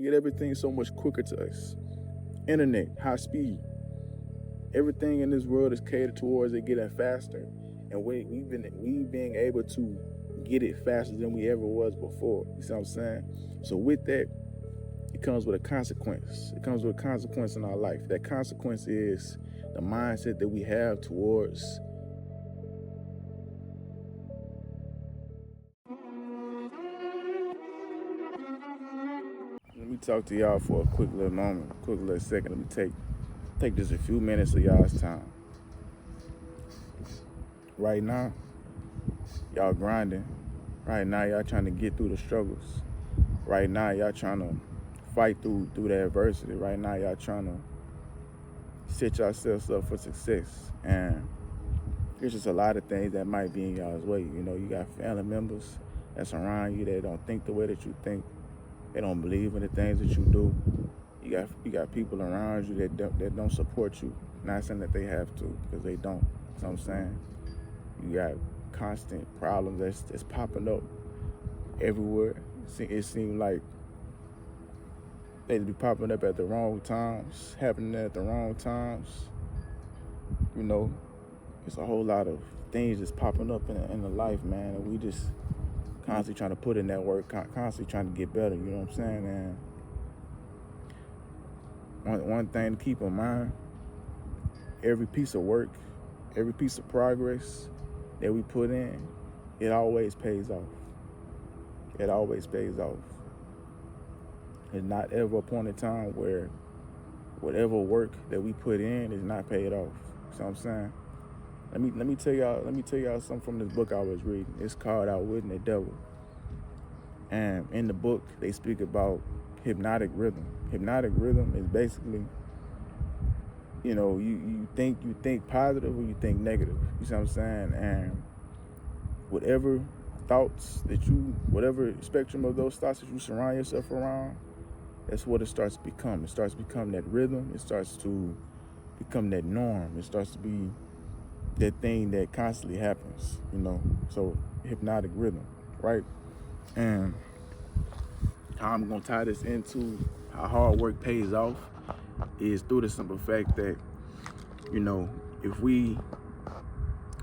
get everything so much quicker to us. Internet, high speed. Everything in this world is catered towards it getting faster. And we being able to get it faster than we ever was before. You see what I'm saying? So with that, it comes with a consequence. It comes with a consequence in our life. That consequence is the mindset that we have towards let me talk to y'all for a quick little moment, quick little second. Let me take just a few minutes of y'all's time. Right now, y'all grinding. Right now, y'all trying to get through the struggles. Right now, y'all trying to fight through the adversity. Right now, y'all trying to set yourselves up for success. And there's just a lot of things that might be in y'all's way. You know, you got family members that's around you that don't think the way that you think. They don't believe in the things that you do. You got people around you that don't support you. Not saying that they have to, because they don't. You know what I'm saying? You got constant problems that's popping up everywhere. It seems like they be popping up at the wrong times, happening at the wrong times. You know, it's a whole lot of things that's popping up in the life, man. And we just constantly trying to put in that work, constantly trying to get better, you know what I'm saying? And one thing to keep in mind, every piece of work, every piece of progress that we put in, it always pays off. It always pays off. There's not ever a point in time where whatever work that we put in is not paid off. You know what I'm saying? Let me tell y'all something from this book I was reading. It's called Outwitting the Devil. And in the book, they speak about hypnotic rhythm. Hypnotic rhythm is basically, you know, you think positive or you think negative. You see what I'm saying? And whatever whatever spectrum of those thoughts that you surround yourself around, that's what it starts to become. It starts to become that rhythm. It starts to become that norm. It starts to be that thing that constantly happens, you know. So hypnotic rhythm, right? And how I'm gonna tie this into how hard work pays off is through the simple fact that, you know, if we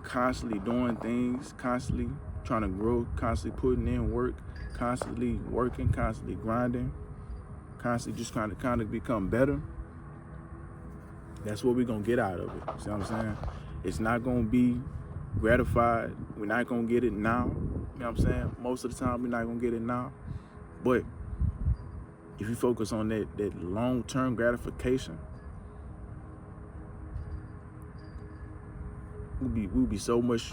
constantly doing things, constantly trying to grow, constantly putting in work, constantly working, constantly grinding, constantly just trying to kind of become better, that's what we're gonna get out of it. See what I'm saying? It's not gonna be gratified. We're not gonna get it now. You know what I'm saying? Most of the time, we're not gonna get it now. But if you focus on that long-term gratification, we'll be so much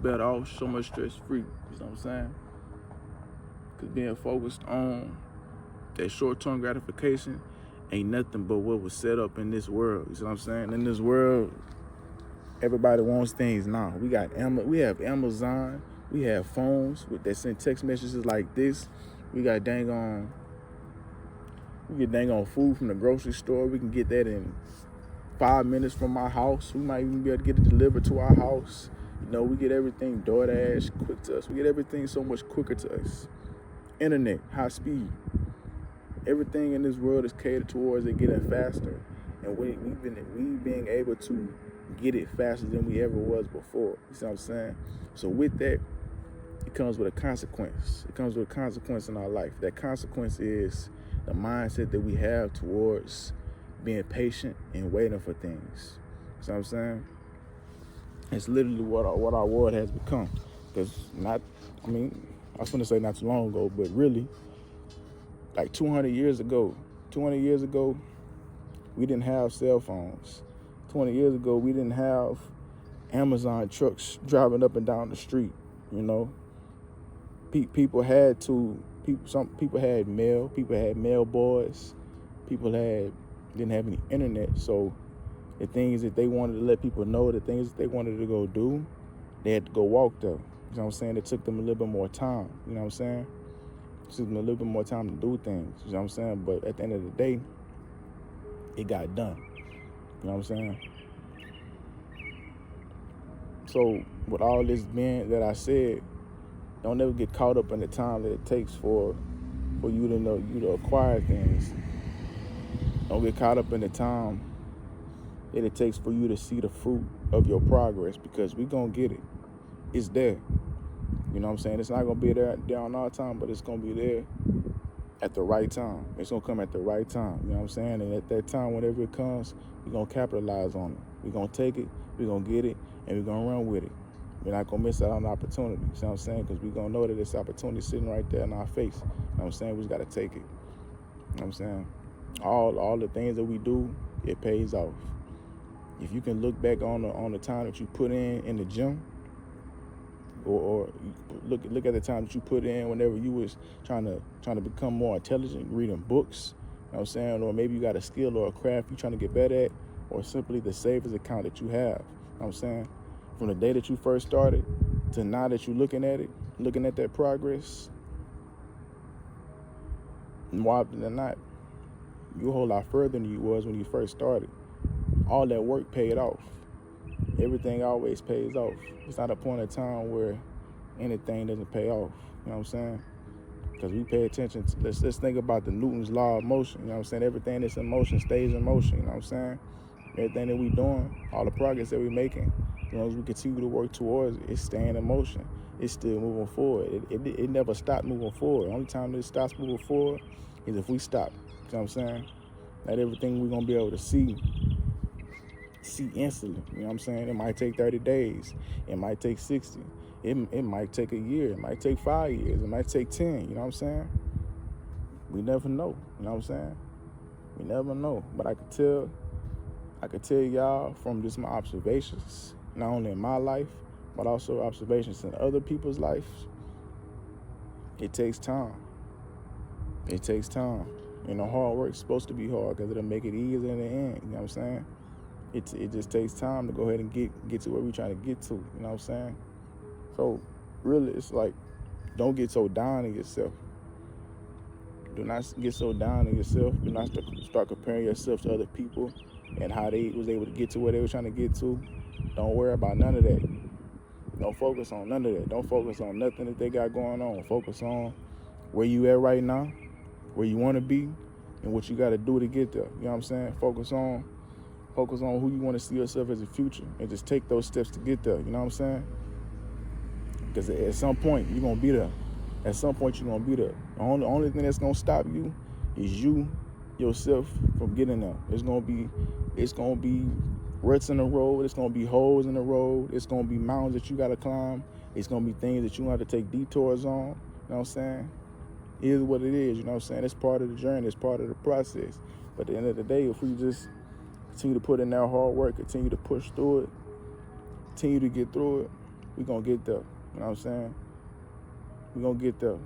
better off, so much stress-free. You know what I'm saying? Because being focused on that short-term gratification ain't nothing but what was set up in this world. You know what I'm saying? In this world, everybody wants things now. We have Amazon, we have phones that send text messages like this. We get dang on food from the grocery store. We can get that in 5 minutes from our house. We might even be able to get it delivered to our house. You know, we get everything DoorDash quick to us. We get everything so much quicker to us. Internet, high speed. Everything in this world is catered towards it getting faster. And we being able to get it faster than we ever was before. You see what I'm saying? So with that, it comes with a consequence. It comes with a consequence in our life. That consequence is the mindset that we have towards being patient and waiting for things. You see what I'm saying? It's literally what our world has become. Because I was going to say not too long ago, but really, like 200 years ago, we didn't have cell phones. 20 years ago, we didn't have Amazon trucks driving up and down the street, you know. Some people had mail, people had mail boys, people didn't have any internet, so the things that they wanted to let people know, the things that they wanted to go do, they had to go walk there. You know what I'm saying? It took them a little bit more time, you know what I'm saying? It took them a little bit more time to do things, you know what I'm saying? But at the end of the day, it got done, you know what I'm saying? So with all this being that I said, don't ever get caught up in the time that it takes for for you to know, you to acquire things. Don't get caught up in the time that it takes for you to see the fruit of your progress, because we gonna get it. It's there. You know what I'm saying? It's not gonna be there on our time, but it's gonna be there at the right time. It's gonna come at the right time. You know what I'm saying? And at that time, whenever it comes, we're gonna capitalize on it. We're gonna take it, we're gonna get it, and we're gonna run with it. We're not gonna miss out on the opportunity. You know what I'm saying? Because we're gonna know that this opportunity is sitting right there in our face. You know what I'm saying? We just gotta take it. You know what I'm saying? All the things that we do, it pays off. If you can look back on the time that you put in the gym, or look at the time that you put in whenever you was trying to become more intelligent, reading books, you know what I'm saying, or maybe you got a skill or a craft you're trying to get better at, or simply the savings account that you have. You know what I'm saying? From the day that you first started to now that you're looking at it, looking at that progress, more often than not, you're a whole lot further than you was when you first started. All that work paid off. Everything always pays off. It's not a point in time where anything doesn't pay off. You know what I'm saying? Because we pay attention to, let's think about the Newton's law of motion. You know what I'm saying? Everything that's in motion stays in motion. You know what I'm saying? Everything that we doing, all the progress that we making, as long as we continue to work towards it, it's staying in motion. It's still moving forward. It never stopped moving forward. The only time it stops moving forward is if we stop. You know what I'm saying? Not everything we're going to be able to see instantly. You know what I'm saying? It might take 30 days. It might take 60. It might take a year. It might take 5 years. It might take 10. You know what I'm saying? We never know. You know what I'm saying? We never know. But I could tell y'all from just my observations, not only in my life, but also observations in other people's lives, it takes time. It takes time. You know, hard work's supposed to be hard because it'll make it easier in the end. You know what I'm saying? It just takes time to go ahead and get to where we're trying to get to. You know what I'm saying? So really, it's like, don't get so down on yourself. Do not get so down on yourself. Do not start comparing yourself to other people and how they was able to get to where they were trying to get to. Don't worry about none of that. Don't focus on none of that. Don't focus on nothing that they got going on. Focus on where you at right now, where you want to be, and what you got to do to get there. You know what I'm saying? Focus on who you want to see yourself as a future, and just take those steps to get there. You know what I'm saying? Because at some point, you're going to be there. At some point, you're going to be there. The only thing that's going to stop you is you, yourself, from getting there. It's going to be ruts in the road. It's going to be holes in the road. It's going to be mountains that you got to climb. It's going to be things that you have to take detours on. You know what I'm saying? It is what it is. You know what I'm saying? It's part of the journey. It's part of the process. But at the end of the day, if we just continue to put in that hard work, continue to push through it, continue to get through it, we're going to get there. You know what I'm saying? We're going to get there.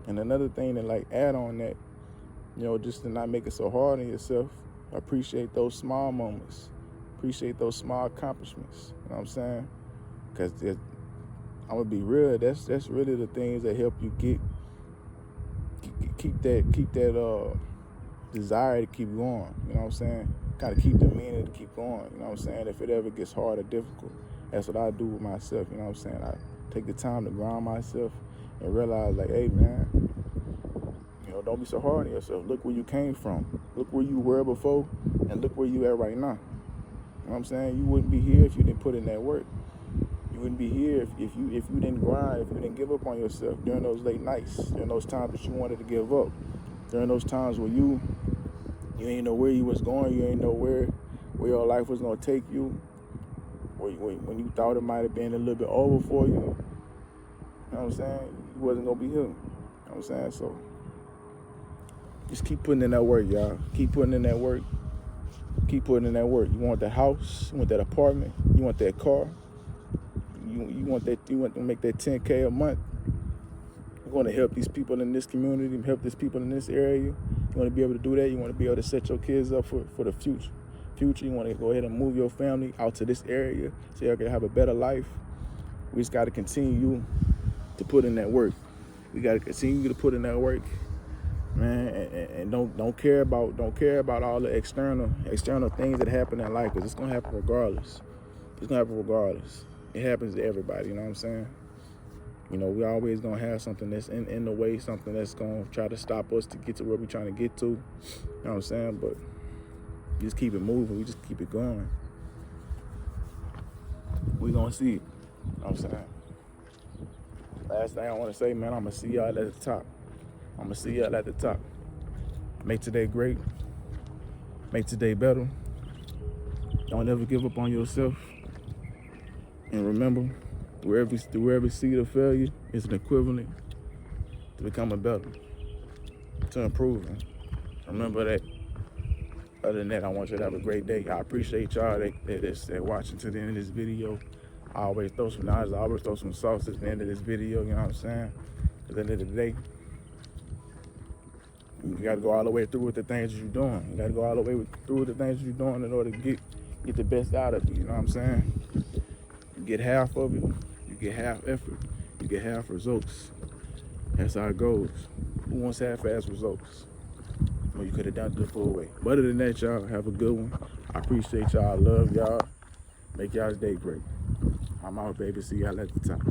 And another thing to like add on that, you know, just to not make it so hard on yourself, appreciate those small moments. Appreciate those small accomplishments. You know what I'm saying? Because I'm going to be real, that's really the things that help you keep that desire to keep going. You know what I'm saying? Kind of keep the meaning to keep going. You know what I'm saying? If it ever gets hard or difficult, that's what I do with myself. You know what I'm saying? I take the time to ground myself and realize, like, hey, man, you know, don't be so hard on yourself. Look where you came from. Look where you were before, and look where you at right now. You know what I'm saying? You wouldn't be here if you didn't put in that work. You wouldn't be here if you didn't grind, if you didn't give up on yourself during those late nights, during those times that you wanted to give up, during those times where you ain't know where you was going, you ain't know where your life was gonna take you, when you thought it might have been a little bit over for you. You know what I'm saying? You wasn't gonna be here. You know what I'm saying? So just keep putting in that work, y'all. Keep putting in that work. Keep putting in that work. You want that house, you want that apartment, you want that car, you want to make that 10K a month. You want to help these people in this community, help these people in this area. You want to be able to do that. You want to be able to set your kids up for the future. You want to go ahead and move your family out to this area so you can have a better life. We just got to continue to put in that work. We got to continue to put in that work, man, and don't care about all the external things that happen in life, because it's gonna happen regardless. It's gonna happen regardless. It happens to everybody. You know what I'm saying? You know, we always gonna have something that's in the way, something that's gonna try to stop us to get to where we're trying to get to. You know what I'm saying? But we just keep it moving. We just keep it going. We gonna see it. You know what I'm saying? Last thing I want to say, man, I'm gonna see y'all at the top. I'm gonna see y'all at the top. Make today great. Make today better. Don't ever give up on yourself. And remember, where every seed of failure is an equivalent to becoming better, to improving. Remember that. Other than that, I want you to have a great day. I appreciate y'all that watching to the end of this video. I always throw some knives, I always throw some sauce at the end of this video, you know what I'm saying? At the end of the day, you gotta go all the way through with the things that you're doing. You gotta go all the way through with the things that you're doing in order to get the best out of it, you know what I'm saying? You get half of it, you get half effort, you get half results. That's how it goes. Who wants half-ass results? Well, you could have done it the full way. But other than that, y'all, have a good one. I appreciate y'all. I love y'all. Make y'all's day great. I'm out, baby. See y'all at the top.